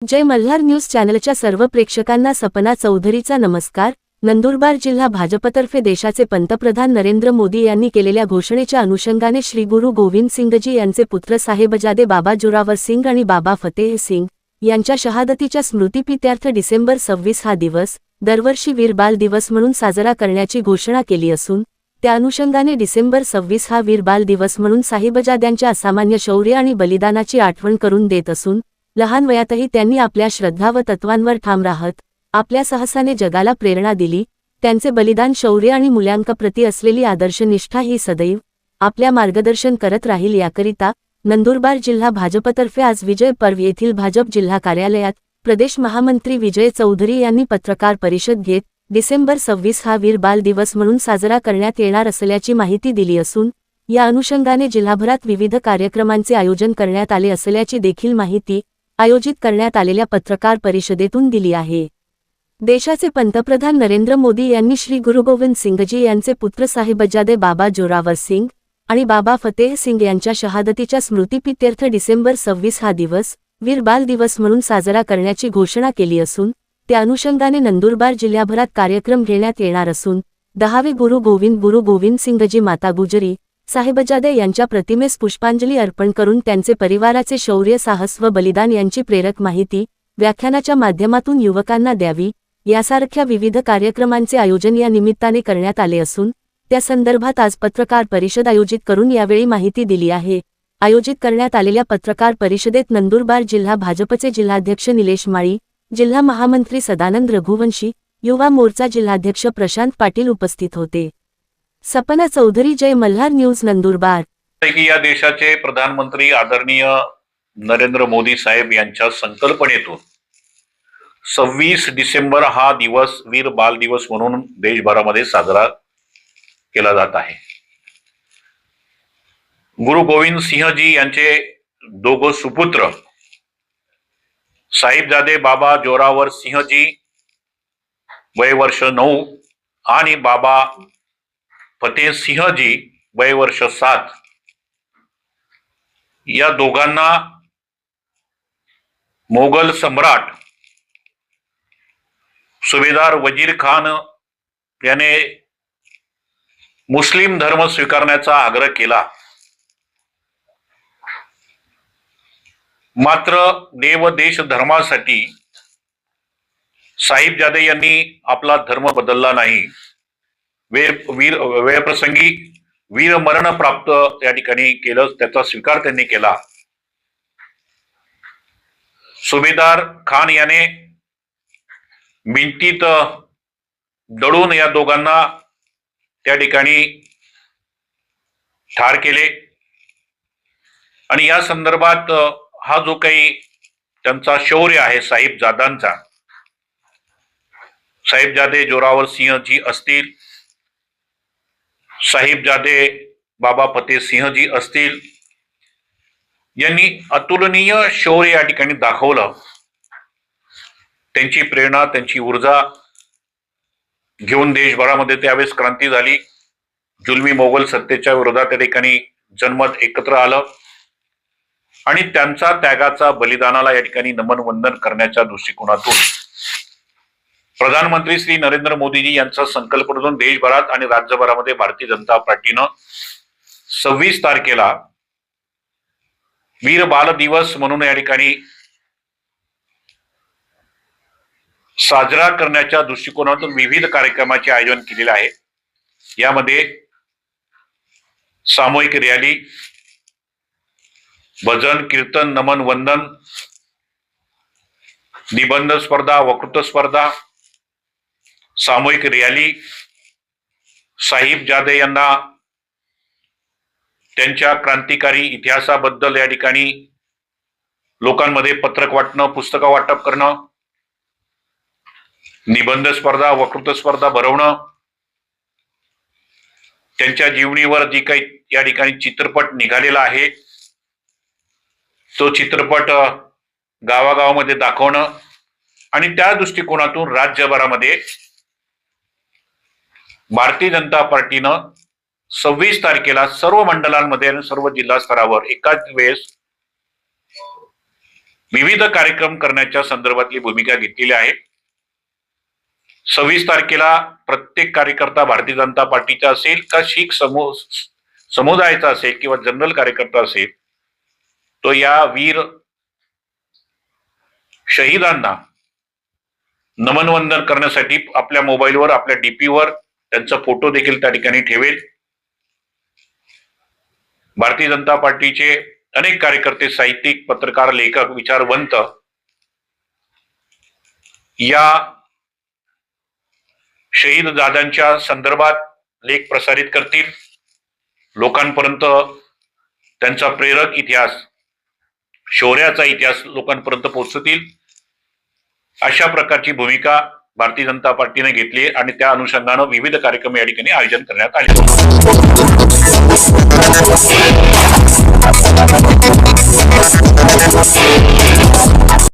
जय Malhar news चॅनलच्या सर्व प्रेक्षकांना सपना चौधरीचा नमस्कार। नंदुरबार जिल्हा भाजपतर्फे देशाचे पंतप्रधान नरेंद्र मोदी यांनी केलेल्या घोषणेच्या अनुषंगाने श्री गुरु गोविंद सिंगजी यांचे पुत्र साहेबजादे बाबा जोरावर सिंग आणि बाबा फतेह सिंग यांच्या शहादतीच्या स्मृतिप्रीत्यर्थ डिसेंबर 26 हा दिवस दरवर्षी वीर बाल दिवस म्हणून साजरा करण्याची घोषणा केली असून त्या अनुषंगाने डिसेंबर 26 हा वीर बाल दिवस म्हणून साहेबजाद्यांच्या असामान्य शौर्य आणि बलिदानाची आठवण करून देत असून लहान वयातही त्यांनी आपल्या श्रद्धा व तत्वांवर ठाम राहत आपल्या साहसाने जगाला प्रेरणा दिली। त्यांचे बलिदान, शौर्य आणि मूल्यांकाप्रती असलेली आदर्शनिष्ठा ही सदैव आपल्या मार्गदर्शन करत राहील। याकरिता नंदुरबार जिल्हा भाजपतर्फे आज विजय पर्व येथील भाजप जिल्हा कार्यालयात प्रदेश महामंत्री विजय चौधरी यांनी पत्रकार परिषद घेत डिसेंबर 26 हा वीर बाल दिवस म्हणून साजरा करण्यात येणार असल्याची माहिती दिली असून या अनुषंगाने जिल्हाभरात विविध कार्यक्रमांचे आयोजन करण्यात आले असल्याची देखील माहिती आयोजित करण्यात आलेल्या पत्रकार परिषदेतून दिली आहे। देशाचे पंतप्रधान नरेंद्र मोदी यांनी श्री गुरु गोविंद सिंगजी यांचे पुत्र साहेबजादे बाबा जोरावर सिंग आणि बाबा फतेह सिंग यांच्या शहादतीच्या स्मृतिप्रीत्यर्थ डिसेंबर 26 हा दिवस वीर बाल दिवस म्हणून साजरा करण्याची घोषणा केली असून त्या अनुषंगाने नंदुरबार जिल्ह्याभरात कार्यक्रम घेण्यात येणार असून 10वे गुरु गोविंद सिंगजी माता गुजरी साहेबजादे यांच्या प्रतिमेस पुष्पांजली अर्पण करून त्यांचे परिवाराचे शौर्य, साहस व बलिदान यांची प्रेरक माहिती व्याख्यानाच्या माध्यमातून युवकांना द्यावी यासारख्या विविध कार्यक्रमांचे आयोजन या निमित्ताने करण्यात आले असून त्या संदर्भात आज पत्रकार परिषद आयोजित करून यावेळी माहिती दिली आहे। आयोजित करण्यात आलेल्या पत्रकार परिषदेत नंदुरबार जिल्हा भाजपचे जिल्हाध्यक्ष निलेश माळी, जिल्हा महामंत्री सदानंद रघुवंशी, युवा मोर्चा जिल्हाध्यक्ष प्रशांत पाटील उपस्थित होते। सपना चौधरी, जय मल्हार न्यूज, नंदुरबार। या देशाचे प्रधानमंत्री आदरणीय नरेंद्र मोदी साहेब यांच्या संकल्पनेतून 26 डिसेंबर हा दिवस वीर बाल दिवस म्हणून देशभरामध्ये साजरा केला जात आहे। गुरु गोविंद सिंहजी यांचे दोघं सुपुत्र साहिबजादे बाबा जोरावर सिंहजी वय वर्ष 9 आणि बाबा फतेह सिंहजी वय वर्ष 7 या दोघांना मोगल सम्राट सुभेदार वजीर खान याने मुस्लिम धर्म स्वीकारण्याचा आग्रह केला, मात्र देव देश धर्मासाठी साहिबजादे यांनी आपला धर्म बदलला नाही। वेळप्रसंगी वीर मरण प्राप्त या ठिकाणी केलं, त्याचा स्वीकार त्यांनी केला। सुभेदार खान याने भिंतीत दडून या दोघांना त्या ठिकाणी ठार केले आणि या संदर्भात हा जो काही त्यांचा शौर्य आहे साहिबजादांचा, साहिबजादे जोरावर सिंहजी असतील, साहिबजादे बाबा फतेह सिंहजी असतील, यांनी अतुलनीय शौर्य या ठिकाणी दाखवलं। त्यांची प्रेरणा, त्यांची ऊर्जा घेऊन देशभरामध्ये त्यावेळेस क्रांती झाली। जुलमी मोगल सत्तेच्या विरोधात त्या ठिकाणी जनमत एकत्र आलं आणि त्यांचा त्यागाचा, बलिदानाला या ठिकाणी नमन वंदन करण्याच्या दृष्टिकोनातून प्रधानमंत्री श्री नरेंद्र मोदीजी यांचा संकल्पनेतून देशभरात आणि राज्यभरामध्ये भारतीय जनता पार्टीनं 26 तारखेला वीर बाल दिवस म्हणून या ठिकाणी साजरा करण्याच्या दृष्टिकोनातून विविध कार्यक्रमाचे आयोजन केलेले आहे। यामध्ये सामूहिक रॅली, भजन, कीर्तन, नमन वंदन, निबंध स्पर्धा, वक्तृत्व स्पर्धा, सामूहिक रॅली, साहिबजादे यांना त्यांच्या क्रांतिकारी इतिहासाबद्दल या ठिकाणी लोकांमध्ये पत्रक वाटणं, पुस्तकं वाटप करणं, निबंध स्पर्धा, वक्तृत्व स्पर्धा भरवणं, त्यांच्या जीवनीवर जी काही या ठिकाणी चित्रपट निघालेला आहे तो चित्रपट गावागावामध्ये दाखवणं आणि त्या दृष्टिकोनातून राज्यभरामध्ये भारतीय जनता पार्टीनं 26 तारखेला सर्व मंडळांमध्ये आणि सर्व जिल्हा स्तरावर एकाच वेळेस विविध कार्यक्रम करण्याच्या संदर्भातली भूमिका घेतलेली आहे. 26 तारखेला प्रत्येक कार्यकर्ता भारतीय जनता पार्टीचा असेल का शीख समुदायाचा असेल किंवा जनरल कार्यकर्ता असेल, तो या वीर शहीदांना नमनवंदन करण्यासाठी आपल्या मोबाईलवर, आपल्या डीपीवर त्यांचा फोटो देखील त्या ठिकाणी ठेवेल. भारतीय जनता पार्टीचे अनेक कार्यकर्ते, साहित्यिक, पत्रकार, लेखक, विचारवंत या शहीद दादांच्या संदर्भात लेख प्रसारित करतील. लोकांपर्यंत त्यांचा प्रेरक इतिहास, शौर्याचा इतिहास लोकांपर्यंत पोहोचतील. अशा प्रकारची भूमिका भारतीय जनता पार्टीने घेतली आणि त्या अनुषंगानं विविध कार्यक्रम या ठिकाणी आयोजन करण्यात आले.